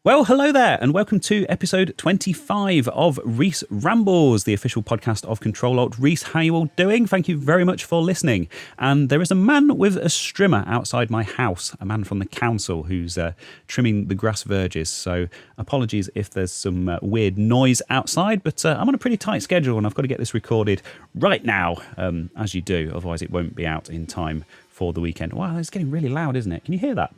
Well, hello there, and welcome to episode 25 of Rees Rambles, the official podcast of Control Alt. Rees, how are you all doing? Thank you very much for listening. And there is a man with a strimmer outside my house, a man from the council who's trimming the grass verges. So apologies if there's some weird noise outside, but I'm on a pretty tight schedule and I've got to get this recorded right now, as you do. Otherwise it won't be out in time for the weekend. Wow, it's getting really loud, isn't it? Can you hear that?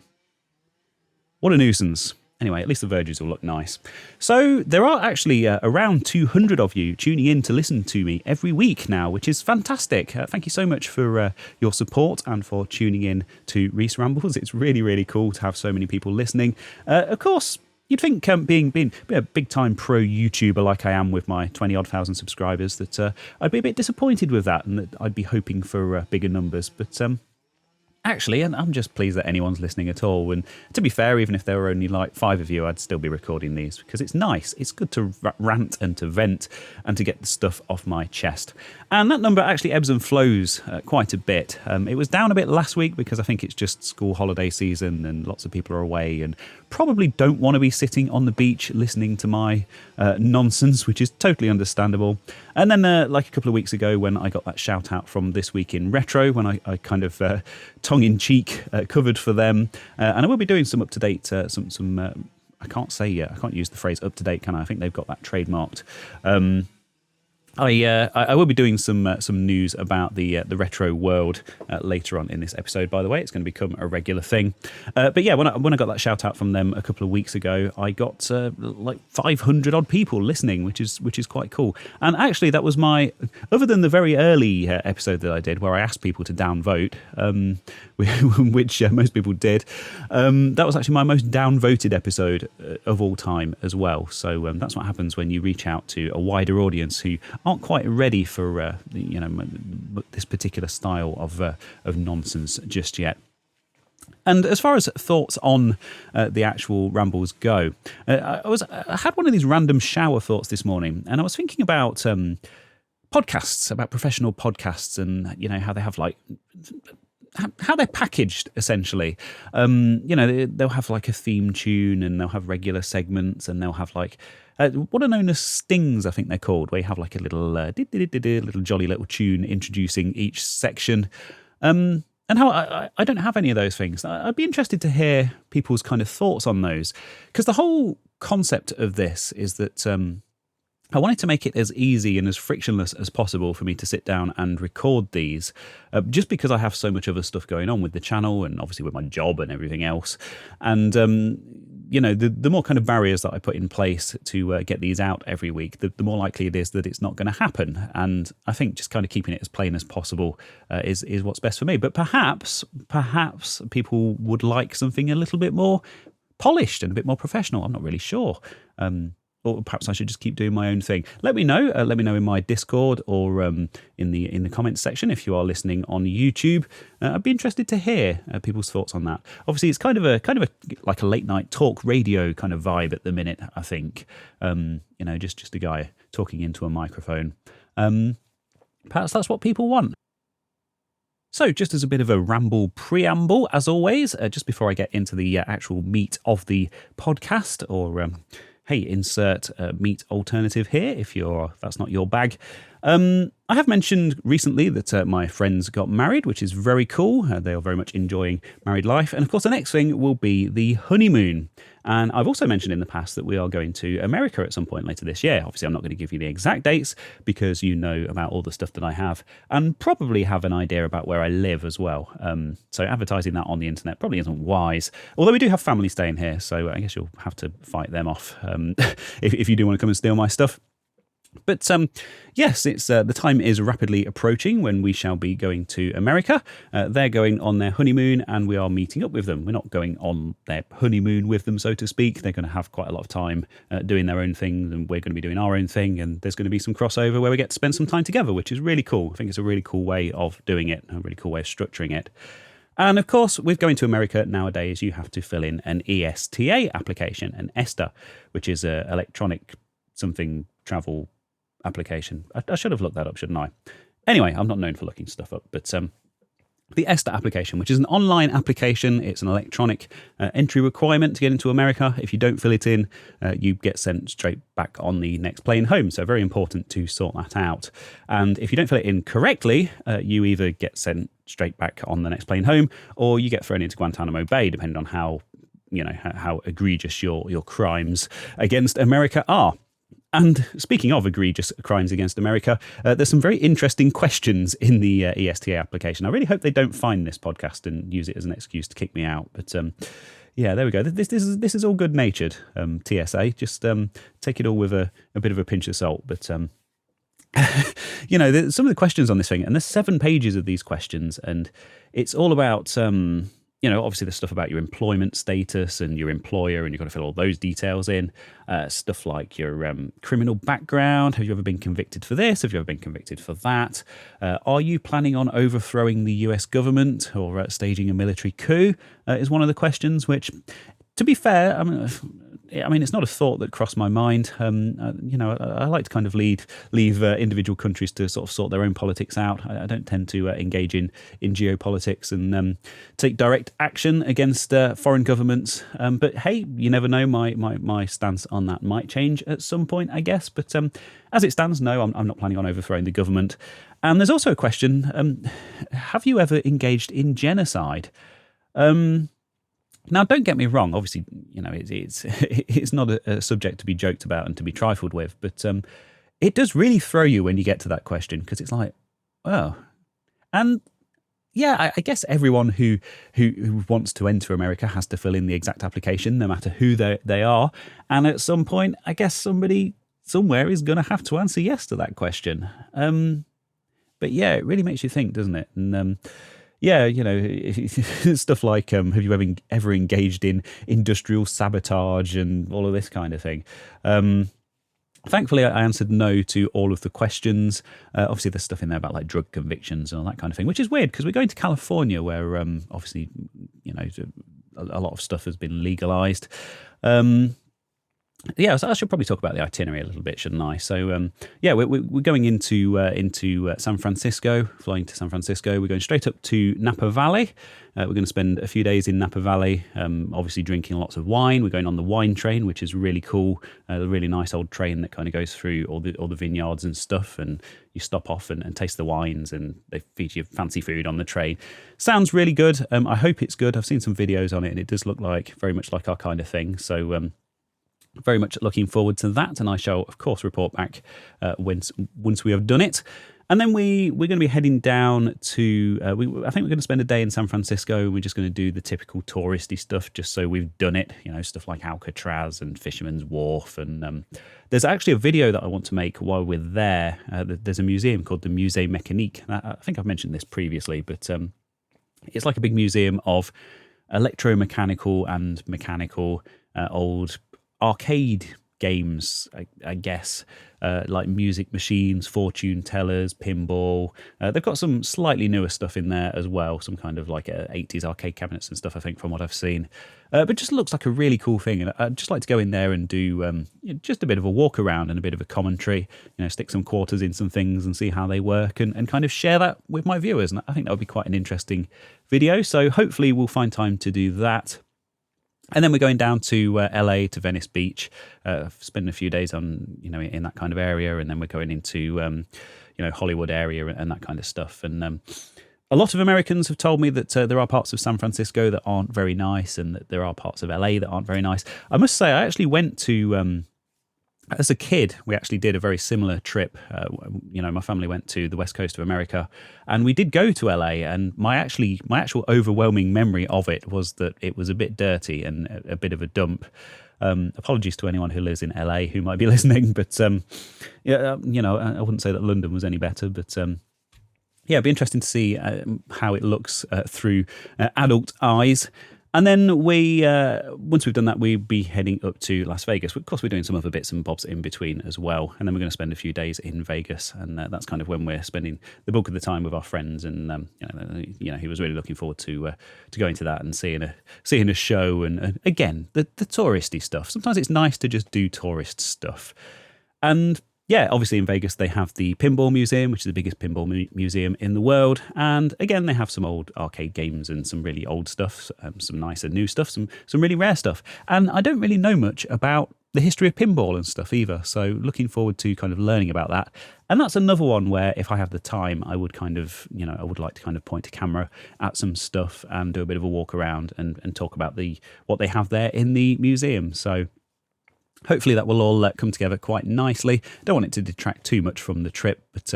What a nuisance. Anyway, at least the verges will look nice. So there are actually around 200 of you tuning in to listen to me every week now, which is fantastic. Thank you so much for your support and for tuning in to Rees Rambles. It's really, really cool to have so many people listening. Of course, you'd think being a big-time pro YouTuber like I am with my 20-odd thousand subscribers that I'd be a bit disappointed with that and that I'd be hoping for bigger numbers. But actually, and I'm just pleased that anyone's listening at all. And to be fair, even if there were only like 5 of you, I'd still be recording these because it's nice. It's good to rant and to vent and to get the stuff off my chest. And that number actually ebbs and flows quite a bit. It was down a bit last week because I think it's just school holiday season and lots of people are away and probably don't want to be sitting on the beach listening to my nonsense, which is totally understandable. And then like a couple of weeks ago when I got that shout out from This Week in Retro, when I kind of tongue-in-cheek covered for them. And I will be doing some up-to-date, I can't use the phrase up-to-date, can I? I think they've got that trademarked. I will be doing some news about the retro world later on in this episode. By the way, it's going to become a regular thing. But yeah, when I got that shout out from them a couple of weeks ago, I got like 500 odd people listening, which is quite cool. And actually, that was other than the very early episode that I did, where I asked people to downvote, which most people did. That was actually my most downvoted episode of all time as well. So that's what happens when you reach out to a wider audience who aren't quite ready for this particular style of nonsense just yet. And as far as thoughts on the actual rambles go, I had one of these random shower thoughts this morning, and I was thinking about podcasts, about professional podcasts, and how they have how they're packaged, essentially. They'll have like a theme tune, and they'll have regular segments, and they'll have like what are known as stings, I think they're called, where you have like a little little jolly little tune introducing each section. And how I don't have any of those things. I'd be interested to hear people's kind of thoughts on those, because the whole concept of this is that I wanted to make it as easy and as frictionless as possible for me to sit down and record these, just because I have so much other stuff going on with the channel and obviously with my job and everything else. And, the more kind of barriers that I put in place to get these out every week, the more likely it is that it's not going to happen. And I think just kind of keeping it as plain as possible is what's best for me. But perhaps people would like something a little bit more polished and a bit more professional. I'm not really sure. Or perhaps I should just keep doing my own thing. Let me know. Let me know in my Discord or in the comments section if you are listening on YouTube. I'd be interested to hear people's thoughts on that. Obviously, it's kind of like a late night talk radio kind of vibe at the minute. I think just a guy talking into a microphone. Perhaps that's what people want. So just as a bit of a ramble preamble, as always, just before I get into the actual meat of the podcast, or hey, insert meat alternative here if that's not your bag. I have mentioned recently that my friends got married, which is very cool. They are very much enjoying married life. And of course, the next thing will be the honeymoon. And I've also mentioned in the past that we are going to America at some point later this year. Obviously, I'm not going to give you the exact dates because you know about all the stuff that I have and probably have an idea about where I live as well. So advertising that on the internet probably isn't wise. Although we do have family staying here, so I guess you'll have to fight them off if you do want to come and steal my stuff. But yes, it's the time is rapidly approaching when we shall be going to America. They're going on their honeymoon and we are meeting up with them. We're not going on their honeymoon with them, so to speak. They're going to have quite a lot of time doing their own thing, and we're going to be doing our own thing, and there's going to be some crossover where we get to spend some time together, which is really cool. I think it's a really cool way of doing it, a really cool way of structuring it. And of course, with going to America nowadays, you have to fill in an ESTA application, an ESTA, which is an electronic something travel application. I should have looked that up, shouldn't I? Anyway, I'm not known for looking stuff up, but the ESTA application, which is an online application. It's an electronic entry requirement to get into America. If you don't fill it in, you get sent straight back on the next plane home. So very important to sort that out. And if you don't fill it in correctly, you either get sent straight back on the next plane home, or you get thrown into Guantanamo Bay, depending on how egregious your crimes against America are. And speaking of egregious crimes against America, there's some very interesting questions in the ESTA application. I really hope they don't find this podcast and use it as an excuse to kick me out. But yeah, there we go. This is all good-natured, TSA. Just take it all with a bit of a pinch of salt. But some of the questions on this thing, and there's 7 pages of these questions, and it's all about obviously there's stuff about your employment status and your employer, and you've got to fill all those details in. Stuff like your criminal background. Have you ever been convicted for this? Have you ever been convicted for that? Are you planning on overthrowing the US government or staging a military coup? Is one of the questions, which, to be fair, I mean, it's not a thought that crossed my mind. I like to kind of leave individual countries to sort of sort their own politics out. I don't tend to engage in geopolitics and take direct action against foreign governments. But hey, you never know. My stance on that might change at some point, I guess. But as it stands, no, I'm not planning on overthrowing the government. And there's also a question: have you ever engaged in genocide? Now, don't get me wrong. Obviously, it's not a subject to be joked about and to be trifled with, but it does really throw you when you get to that question, because it's like, oh, and yeah, I guess everyone who wants to enter America has to fill in the exact application, no matter who they are, and at some point, I guess somebody somewhere is going to have to answer yes to that question. But yeah, it really makes you think, doesn't it? And yeah, stuff like, have you ever engaged in industrial sabotage and all of this kind of thing? Thankfully, I answered no to all of the questions. Obviously, there's stuff in there about like drug convictions and all that kind of thing, which is weird because we're going to California where obviously, a lot of stuff has been legalized. Yeah, so I should probably talk about the itinerary a little bit, shouldn't I? So, we're going into San Francisco, flying to San Francisco. We're going straight up to Napa Valley. We're going to spend a few days in Napa Valley, obviously drinking lots of wine. We're going on the wine train, which is really cool. A really nice old train that kind of goes through all the vineyards and stuff, and you stop off and taste the wines, and they feed you fancy food on the train. Sounds really good. I hope it's good. I've seen some videos on it, and it does look very much like our kind of thing. So, very much looking forward to that, and I shall, of course, report back once we have done it. And then we're going to be heading down to, I think we're going to spend a day in San Francisco, and we're just going to do the typical touristy stuff, just so we've done it, stuff like Alcatraz and Fisherman's Wharf. And there's actually a video that I want to make while we're there. There's a museum called the Musée Mécanique. I think I've mentioned this previously, but it's like a big museum of electromechanical and mechanical old arcade games, I guess, like music machines, fortune tellers, pinball. They've got some slightly newer stuff in there as well, some kind of like 80s arcade cabinets and stuff, I think, from what I've seen. But just looks like a really cool thing, and I'd just like to go in there and do just a bit of a walk around and a bit of a commentary, stick some quarters in some things and see how they work, and kind of share that with my viewers. And I think that would be quite an interesting video, so hopefully we'll find time to do that. And then we're going down to LA, to Venice Beach, spending a few days on, in that kind of area. And then we're going into, Hollywood area and that kind of stuff. And a lot of Americans have told me that there are parts of San Francisco that aren't very nice, and that there are parts of LA that aren't very nice. I must say, I actually went to, as a kid, we actually did a very similar trip. My family went to the west coast of America, and we did go to LA. And my actual overwhelming memory of it was that it was a bit dirty and a bit of a dump. Apologies to anyone who lives in LA who might be listening, but I wouldn't say that London was any better. But it'd be interesting to see how it looks through adult eyes. And then once we've done that, we'll be heading up to Las Vegas. Of course, we're doing some other bits and bobs in between as well. And then we're going to spend a few days in Vegas. And that's kind of when we're spending the bulk of the time with our friends. And, he was really looking forward to going to that and seeing a show. And again, the touristy stuff. Sometimes it's nice to just do tourist stuff. And yeah, obviously in Vegas they have the Pinball Museum, which is the biggest pinball museum in the world. And again, they have some old arcade games and some really old stuff, some nicer new stuff, some really rare stuff. And I don't really know much about the history of pinball and stuff either. So looking forward to kind of learning about that. And that's another one where if I have the time, I would kind of, I would like to kind of point a camera at some stuff and do a bit of a walk around and talk about what they have there in the museum. So hopefully that will all come together quite nicely. Don't want it to detract too much from the trip, but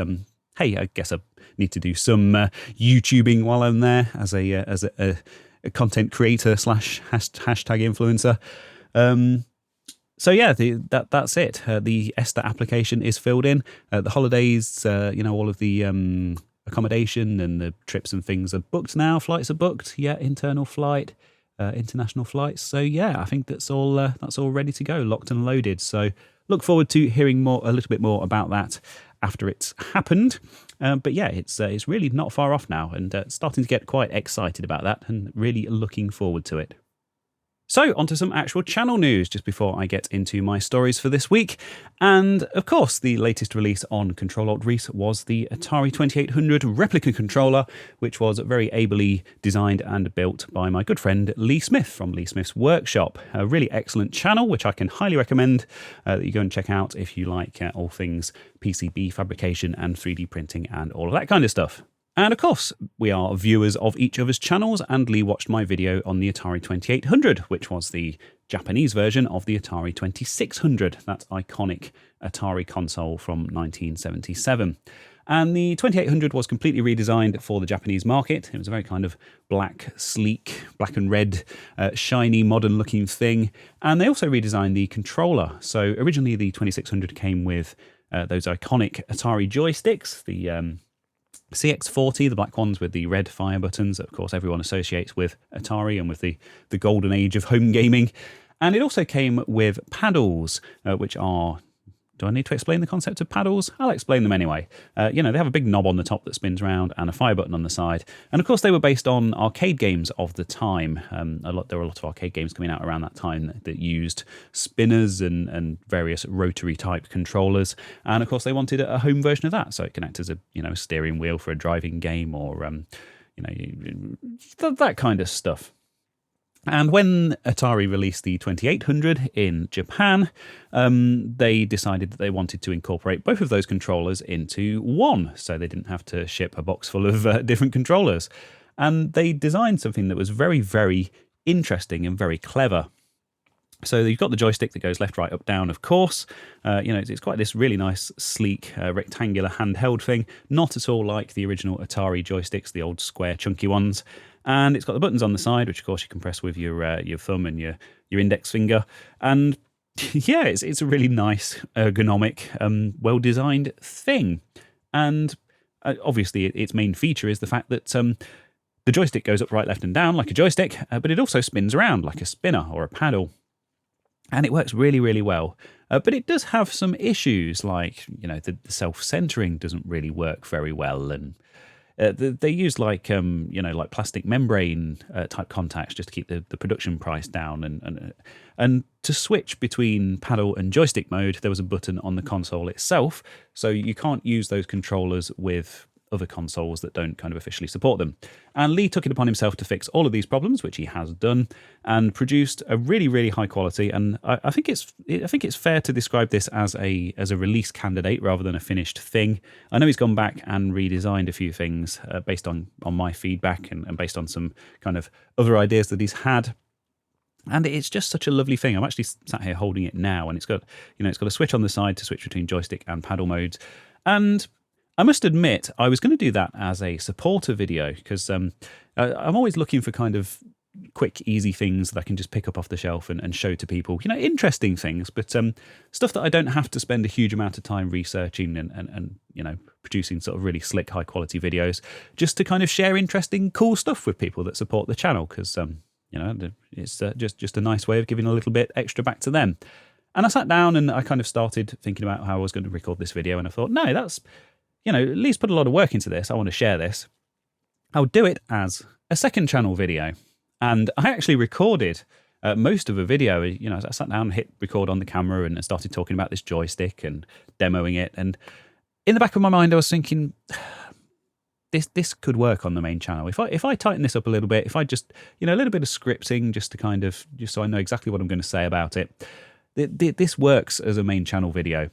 hey, I guess I need to do some YouTubing while I'm there as a content creator / hashtag influencer. So yeah, that's it. The ESTA application is filled in. The holidays, all of the accommodation and the trips and things are booked now. Flights are booked. Yeah, internal flight, international flights. So yeah, I think that's all ready to go, locked and loaded. So look forward to hearing a little bit more about that after it's happened. But yeah, it's really not far off now, and starting to get quite excited about that, and really looking forward to it. So, onto some actual channel news just before I get into my stories for this week. And, of course, the latest release on Control-Alt-Rees was the Atari 2800 replica controller, which was very ably designed and built by my good friend Lee Smith from Lee Smith's Workshop. A really excellent channel, which I can highly recommend that you go and check out if you like all things PCB fabrication and 3D printing and all of that kind of stuff. And of course, we are viewers of each other's channels, and Lee watched my video on the Atari 2800, which was the Japanese version of the Atari 2600, that iconic Atari console from 1977. And the 2800 was completely redesigned for the Japanese market. It was a very kind of black, sleek, black and red, shiny, modern-looking thing. And they also redesigned the controller. So originally, the 2600 came with those iconic Atari joysticks, the CX40, the black ones with the red fire buttons, that of course everyone associates with Atari and with the golden age of home gaming. And it also came with paddles, which are... Do I need to explain the concept of paddles? I'll explain them anyway. They have a big knob on the top that spins around and a fire button on the side. And of course, they were based on arcade games of the time. There were a lot of arcade games coming out around that time that used spinners and various rotary type controllers. And of course, they wanted a home version of that, so it can act as a steering wheel for a driving game or that kind of stuff. And when Atari released the 2800 in Japan, they decided that they wanted to incorporate both of those controllers into one, so they didn't have to ship a box full of different controllers. And they designed something that was very, very interesting and very clever. So you've got the joystick that goes left, right, up, down, of course. It's quite this really nice, sleek, rectangular handheld thing, not at all like the original Atari joysticks, the old square, chunky ones. And it's got the buttons on the side, which of course you can press with your thumb and your index finger. And yeah, it's a really nice, ergonomic, well-designed thing. And obviously its main feature is the fact that the joystick goes up, right, left and down like a joystick, but it also spins around like a spinner or a paddle. And it works really, really well. But it does have some issues, like, the self-centering doesn't really work very well. And they use like plastic membrane type contacts just to keep the production price down. And to switch between paddle and joystick mode, there was a button on the console itself. So you can't use those controllers with other consoles that don't kind of officially support them. And Lee took it upon himself to fix all of these problems, which he has done, and produced a really, really high quality. And I think it's fair to describe this as a release candidate rather than a finished thing. I know he's gone back and redesigned a few things based on my feedback and based on some kind of other ideas that he's had. And it's just such a lovely thing. I'm actually sat here holding it now, and it's got a switch on the side to switch between joystick and paddle modes. And I must admit, I was going to do that as a supporter video because I'm always looking for kind of quick, easy things that I can just pick up off the shelf and show to people. Interesting things, but stuff that I don't have to spend a huge amount of time researching and producing sort of really slick, high quality videos, just to kind of share interesting, cool stuff with people that support the channel because it's just a nice way of giving a little bit extra back to them. And I sat down and I kind of started thinking about how I was going to record this video, and I thought, no, that's Lee's put a lot of work into this. I want to share this. I'll do it as a second channel video. And I actually recorded most of a video, I sat down and hit record on the camera and started talking about this joystick and demoing it. And in the back of my mind, I was thinking, this could work on the main channel. If I tighten this up a little bit, if I just, a little bit of scripting just so I know exactly what I'm going to say about it, this works as a main channel video.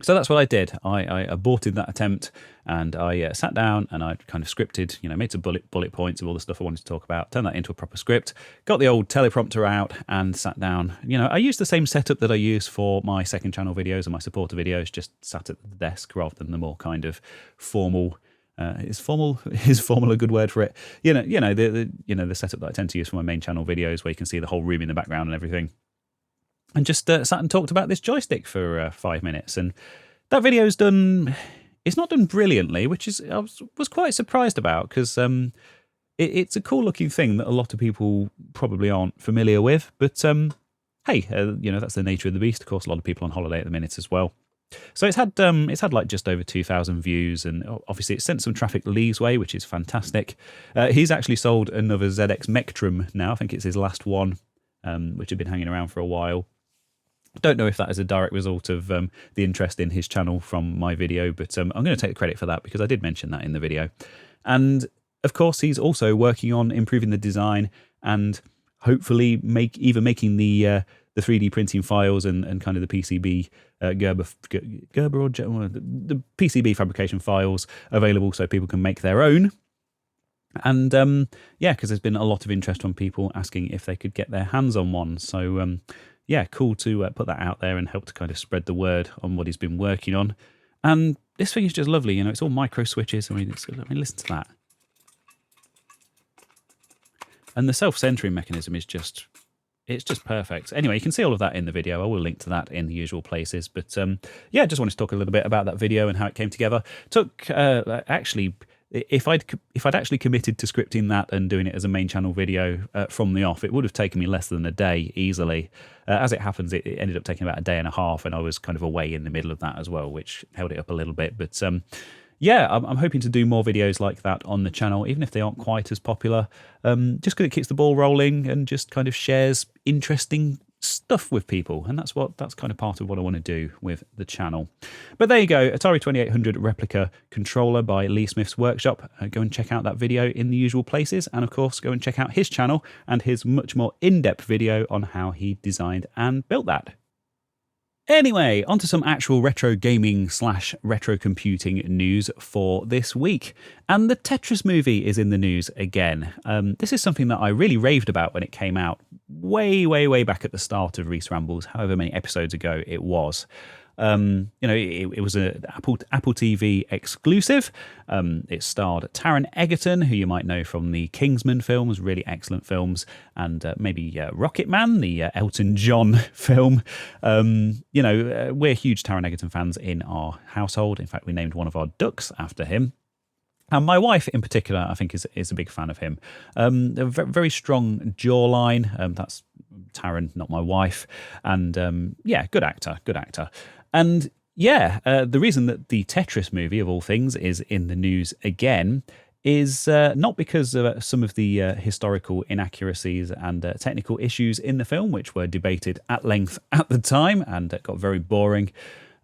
So that's what I did. I aborted that attempt, and I sat down and I kind of scripted, made some bullet points of all the stuff I wanted to talk about, turned that into a proper script, got the old teleprompter out and sat down. I used the same setup that I use for my second channel videos and my supporter videos, just sat at the desk rather than the more kind of formal. Is formal a good word for it? The setup that I tend to use for my main channel videos, where you can see the whole room in the background and everything. And just sat and talked about this joystick for 5 minutes. And that video's done, it's not done brilliantly, which I was quite surprised about, because it's a cool looking thing that a lot of people probably aren't familiar with. But hey, that's the nature of the beast. Of course, a lot of people on holiday at the minute as well. So it's had like just over 2,000 views, and obviously it's sent some traffic Lee's way, which is fantastic. He's actually sold another ZX Mectrum now. I think it's his last one, which had been hanging around for a while. Don't know if that is a direct result of the interest in his channel from my video, but I'm going to take the credit for that because I did mention that in the video. And of course, he's also working on improving the design and hopefully making the 3D printing files and kind of the PCB Gerber or the PCB fabrication files available so people can make their own. And because there's been a lot of interest from people asking if they could get their hands on one. So cool to put that out there and help to kind of spread the word on what he's been working on. And this thing is just lovely. It's all micro switches. I mean, listen to that. And the self-centering mechanism is just perfect. Anyway, you can see all of that in the video. I will link to that in the usual places. But just wanted to talk a little bit about that video and how it came together. Took actually, if I'd actually committed to scripting that and doing it as a main channel video from the off, it would have taken me less than a day easily. As it happens, it ended up taking about a day and a half, and I was kind of away in the middle of that as well, which held it up a little bit. But I'm hoping to do more videos like that on the channel, even if they aren't quite as popular, just because it keeps the ball rolling and just kind of shares interesting stuff with people. And that's kind of part of what I want to do with the channel. But there you go, Atari 2800 replica controller by Lee Smith's Workshop. Go and check out that video in the usual places. And of course, go and check out his channel and his much more in-depth video on how he designed and built that. Anyway, onto some actual retro gaming / retro computing news for this week. And the Tetris movie is in the news again. This is something that I really raved about when it came out way, way, way back at the start of Rees Rambles, however many episodes ago it was. It was an Apple TV exclusive. It starred Taron Egerton, who you might know from the Kingsman films, really excellent films, and maybe Rocket Man, the Elton John film. We're huge Taron Egerton fans in our household. In fact, we named one of our ducks after him. And my wife, in particular, I think is a big fan of him. A very strong jawline. That's Taron, not my wife. And good actor. And the reason that the Tetris movie, of all things, is in the news again is not because of some of the historical inaccuracies and technical issues in the film, which were debated at length at the time and got very boring,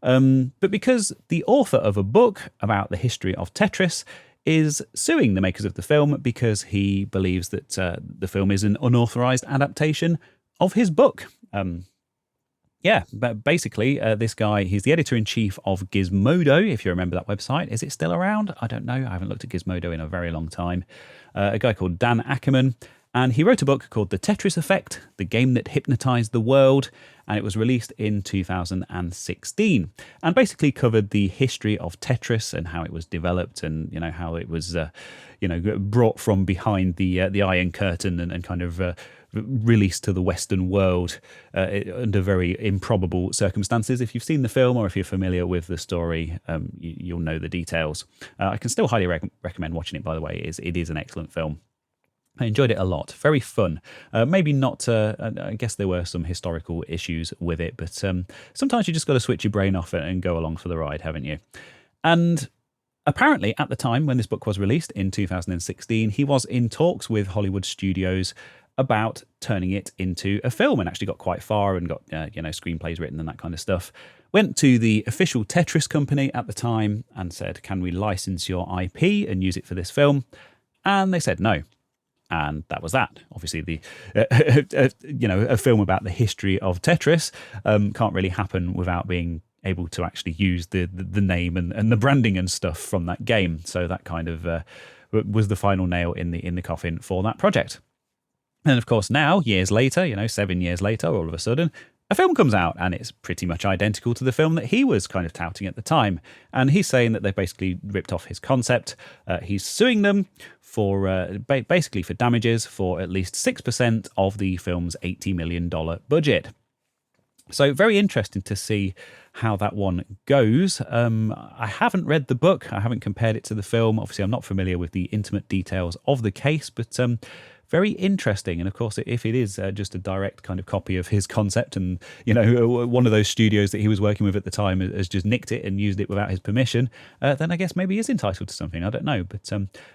but because the author of a book about the history of Tetris is suing the makers of the film because he believes that the film is an unauthorized adaptation of his book. But basically, this guy, he's the editor-in-chief of Gizmodo, if you remember that website. Is it still around? I don't know. I haven't looked at Gizmodo in a very long time. A guy called Dan Ackerman. And he wrote a book called The Tetris Effect, the game that hypnotized the world. And it was released in 2016. And basically covered the history of Tetris and how it was developed and, how it was, brought from behind the Iron Curtain and kind of released to the Western world under very improbable circumstances. If you've seen the film or if you're familiar with the story, you'll know the details. I can still highly recommend watching it, by the way. It is an excellent film. I enjoyed it a lot. Very fun. Maybe not, I guess there were some historical issues with it, but sometimes you just got to switch your brain off and go along for the ride, haven't you? And apparently, at the time when this book was released in 2016, he was in talks with Hollywood studios about turning it into a film, and actually got quite far and got screenplays written and that kind of stuff. Went to the official Tetris company at the time and said, can we license your IP and use it for this film? And they said no. And that was that. Obviously, a film about the history of Tetris can't really happen without being able to actually use the name and the branding and stuff from that game. So that kind of was the final nail in the coffin for that project. And of course, now, years later, 7 years later, all of a sudden, a film comes out, and it's pretty much identical to the film that he was kind of touting at the time. And he's saying that they basically ripped off his concept. He's suing them for basically for damages for at least 6% of the film's $80 million budget. So very interesting to see how that one goes. I haven't read the book. I haven't compared it to the film. Obviously, I'm not familiar with the intimate details of the case, but very interesting. And of course, if it is just a direct kind of copy of his concept, and one of those studios that he was working with at the time has just nicked it and used it without his permission, then I guess maybe he is entitled to something. I don't know, but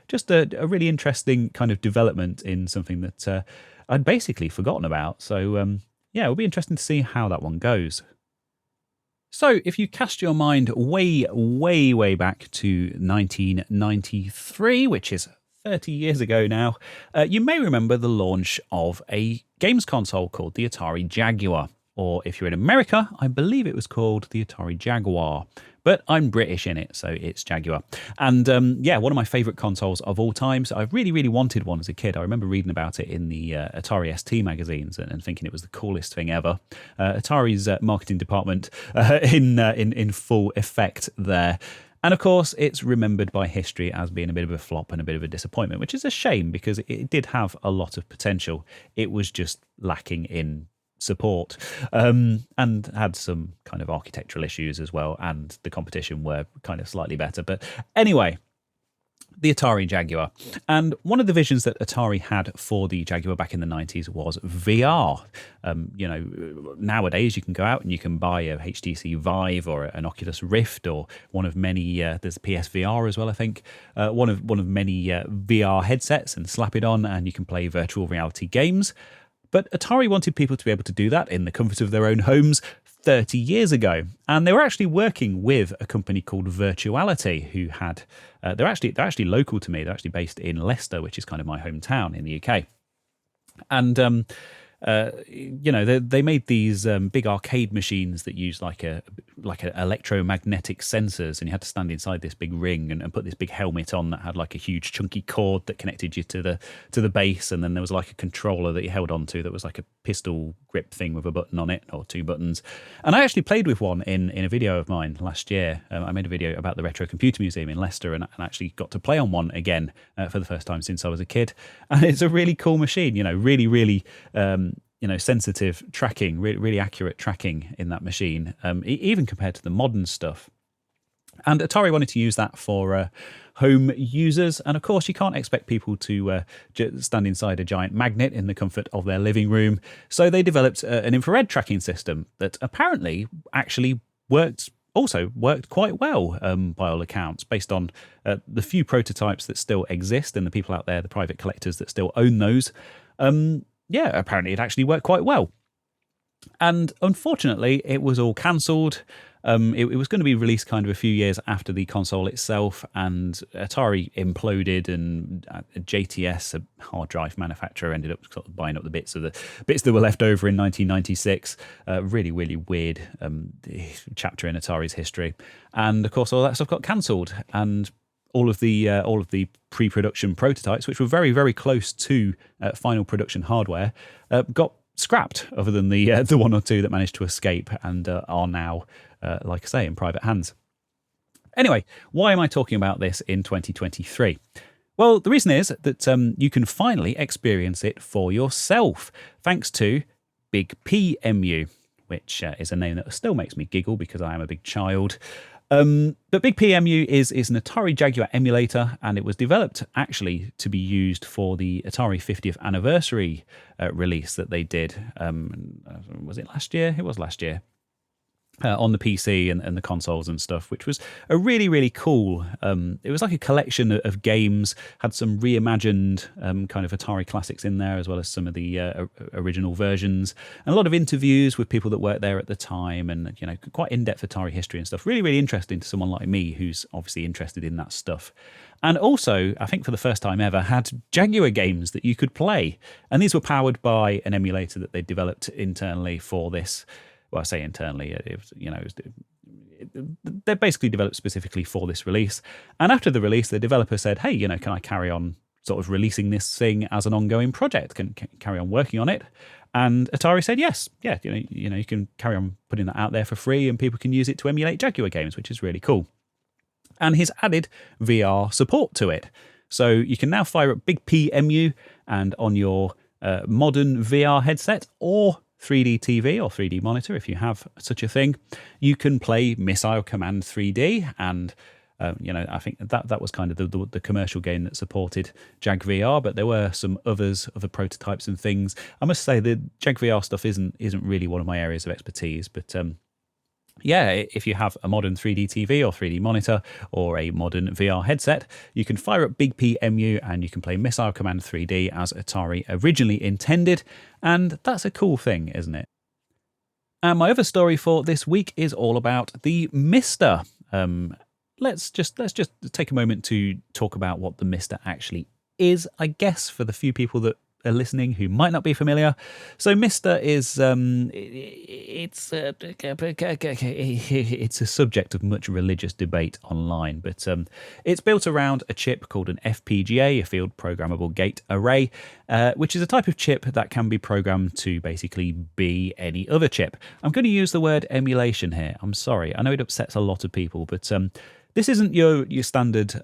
just a really interesting kind of development in something that I'd basically forgotten about. So yeah, it'll be interesting to see how that one goes. So if you cast your mind way, way, way back to 1993, which is 30 years ago now, you may remember the launch of a games console called the Atari Jaguar. Or if you're in America, I believe it was called the Atari Jaguar. But I'm British in it, so it's Jaguar. And one of my favourite consoles of all time. So I really, really wanted one as a kid. I remember reading about it in the Atari ST magazines and thinking it was the coolest thing ever. Atari's marketing department in full effect there. And of course, it's remembered by history as being a bit of a flop and a bit of a disappointment, which is a shame because it did have a lot of potential. It was just lacking in support and had some kind of architectural issues as well, and the competition were kind of slightly better. But anyway, the Atari Jaguar. And one of the visions that Atari had for the Jaguar back in the 90s was VR. Nowadays you can go out and you can buy a HTC Vive or an Oculus Rift or one of many, there's PSVR as well, I think, one of many VR headsets, and slap it on and you can play virtual reality games. But Atari wanted people to be able to do that in the comfort of their own homes 30 years ago. And they were actually working with a company called Virtuality, who had, they're actually local to me. They're actually based in Leicester, which is kind of my hometown in the UK. And, they made these big arcade machines that use like a electromagnetic sensors, and you had to stand inside this big ring and put this big helmet on that had like a huge chunky cord that connected you to the base, and then there was like a controller that you held onto that was like a pistol grip thing with a button on it, or two buttons. And I actually played with one in a video of mine last year. I made a video about the Retro Computer Museum in Leicester, and actually got to play on one again for the first time since I was a kid. And it's a really cool machine, really, really sensitive tracking, really accurate tracking in that machine, even compared to the modern stuff. And Atari wanted to use that for home users. And of course, you can't expect people to stand inside a giant magnet in the comfort of their living room. So they developed an infrared tracking system that apparently actually worked quite well, by all accounts, based on the few prototypes that still exist and the people out there, the private collectors that still own those. Apparently it actually worked quite well. And unfortunately, it was all cancelled. It was going to be released kind of a few years after the console itself, and Atari imploded, and JTS, a hard drive manufacturer, ended up sort of buying up the bits that were left over in 1996. Really, really weird chapter in Atari's history. And of course, all that stuff got cancelled, and all of the pre-production prototypes, which were very, very close to final production hardware, got scrapped, other than the one or two that managed to escape and are now, like I say, in private hands. Anyway, why am I talking about this in 2023? Well, the reason is that you can finally experience it for yourself, thanks to Big PMU, which is a name that still makes me giggle because I am a big child. But Big PMU is an Atari Jaguar emulator, and it was developed actually to be used for the Atari 50th anniversary release that they did. Was it last year? It was last year. on the PC and the consoles and stuff, which was a really, really cool. It was like a collection of games, had some reimagined kind of Atari classics in there, as well as some of the original versions, and a lot of interviews with people that worked there at the time, and quite in-depth Atari history and stuff. Really, really interesting to someone like me who's obviously interested in that stuff. And also, I think for the first time ever, had Jaguar games that you could play, and these were powered by an emulator that they developed internally for this. Well, I say internally, they're basically developed specifically for this release. And after the release, the developer said, hey, can I carry on sort of releasing this thing as an ongoing project? Can carry on working on it? And Atari said, yes, yeah, you can carry on putting that out there for free and people can use it to emulate Jaguar games, which is really cool. And he's added VR support to it. So you can now fire up Big PMU and on your modern VR headset or 3D TV or 3D monitor, if you have such a thing, you can play Missile Command 3D. And, I think that was kind of the commercial game that supported Jag VR, but there were some other prototypes and things. I must say the Jag VR stuff isn't really one of my areas of expertise, but if you have a modern 3D TV or 3D monitor or a modern VR headset, you can fire up Big PMU and you can play Missile Command 3D as Atari originally intended, and that's a cool thing, isn't it? And my other story for this week is all about the Mister. Let's just take a moment to talk about what the Mister actually is, I guess, for the few people that are listening who might not be familiar. So Mister is it's a subject of much religious debate online, but it's built around a chip called an FPGA, a field programmable gate array, which is a type of chip that can be programmed to basically be any other chip. I'm going to use the word emulation here. I'm sorry, I know it upsets a lot of people, but this isn't your standard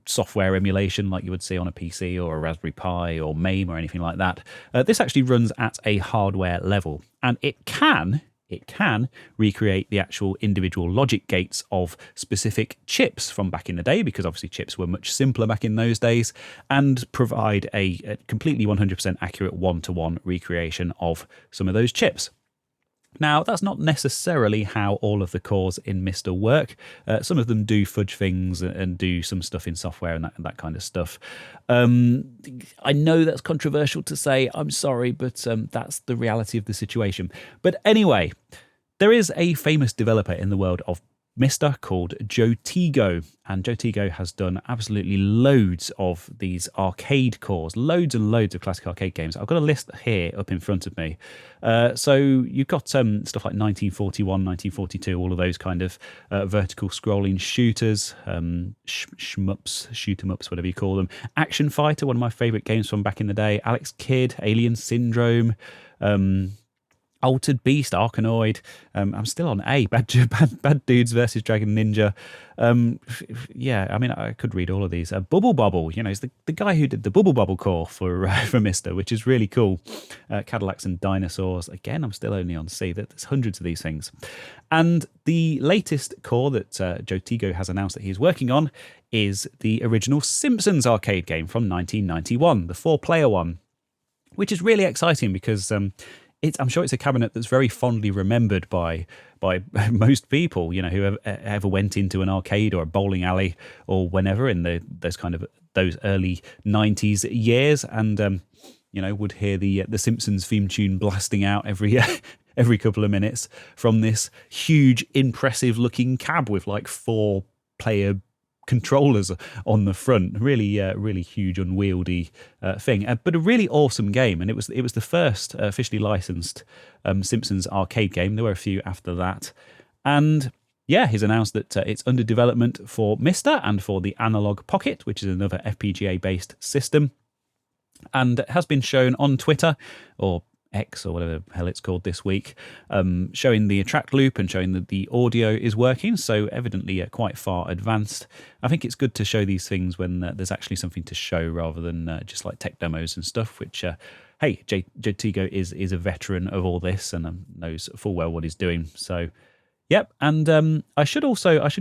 software emulation like you would see on a PC or a Raspberry Pi or MAME or anything like that. This actually runs at a hardware level, and it can recreate the actual individual logic gates of specific chips from back in the day, because obviously chips were much simpler back in those days, and provide a completely 100% accurate one-to-one recreation of some of those chips. Now, that's not necessarily how all of the cores in Mister work. Some of them do fudge things and do some stuff in software and that kind of stuff. I know that's controversial to say, I'm sorry, but that's the reality of the situation. But anyway, there is a famous developer in the world of Mister called Joystick, and Joystick has done absolutely loads of these arcade cores, loads and loads of classic arcade games. I've got a list here up in front of me. So you've got stuff like 1941, 1942, all of those kind of vertical scrolling shooters, shmups, shoot 'em ups, whatever you call them. Action Fighter, one of my favourite games from back in the day. Alex Kidd, Alien Syndrome. Altered Beast, Arkanoid. I'm still on A. Bad Dudes versus Dragon Ninja. I mean, I could read all of these. Bubble Bobble, is the guy who did the Bubble Bobble core for Mister, which is really cool. Cadillacs and Dinosaurs. Again, I'm still only on C. There's hundreds of these things. And the latest core that Joystick has announced that he's working on is the original Simpsons arcade game from 1991, the 4-player one, which is really exciting because I'm sure it's a cabinet that's very fondly remembered by most people, who ever went into an arcade or a bowling alley or whenever in those early 90s years, and would hear the Simpsons theme tune blasting out every couple of minutes from this huge, impressive looking cab with like 4-player controllers on the front. Really huge, unwieldy thing, but a really awesome game. And it was the first officially licensed Simpsons arcade game. There were a few after that, and he's announced that it's under development for Mister and for the Analog Pocket, which is another FPGA based system, and it has been shown on Twitter or X or whatever the hell it's called this week, showing the track loop and showing that the audio is working, so evidently quite far advanced. I think it's good to show these things when there's actually something to show rather than just like tech demos and stuff, which Joystick is a veteran of all this and knows full well what he's doing. So yep, and I should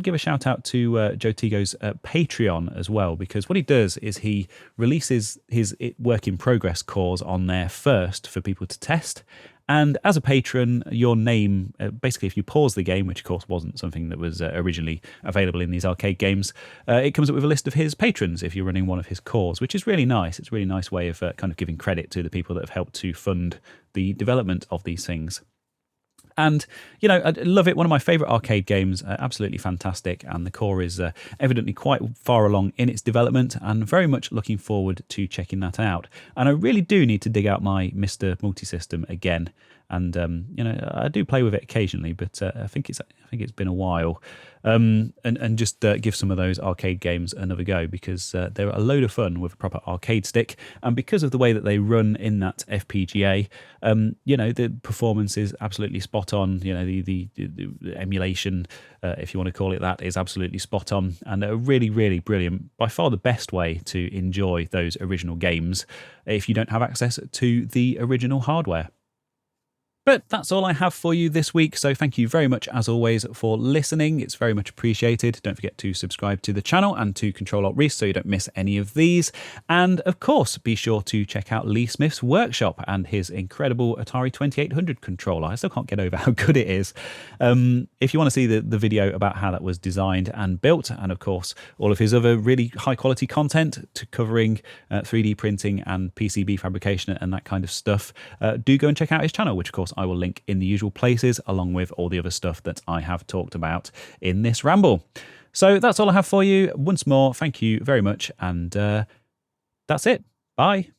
give a shout out to Joystick's Patreon as well, because what he does is he releases his work in progress cores on there first for people to test, And as a patron, your name, basically if you pause the game, which of course wasn't something that was originally available in these arcade games, it comes up with a list of his patrons if you're running one of his cores, which is really nice. It's a really nice way of kind of giving credit to the people that have helped to fund the development of these things. And, you know, I love it. One of my favourite arcade games, absolutely fantastic. And the core is evidently quite far along in its development and very much looking forward to checking that out. And I really do need to dig out my Mr. Multisystem again. And, you know, I do play with it occasionally, but I think it's been a while. And just give some of those arcade games another go, because they're a load of fun with a proper arcade stick. And because of the way that they run in that FPGA, you know, the performance is absolutely spot on. You know, the emulation, if you want to call it that, is absolutely spot on, and a really, really brilliant, by far the best way to enjoy those original games if you don't have access to the original hardware. But that's all I have for you this week, so thank you very much as always for listening. It's very much appreciated. Don't forget to subscribe to the channel and to Control-Alt-Rees so you don't miss any of these. And of course, be sure to check out Lee Smith's workshop and his incredible Atari 2800 controller. I still can't get over how good it is. If you want to see the video about how that was designed and built, and of course all of his other really high quality content covering 3D printing and PCB fabrication and that kind of stuff, do go and check out his channel, which of course I will link in the usual places, along with all the other stuff that I have talked about in this ramble. So that's all I have for you. Once more, thank you very much, and that's it. Bye.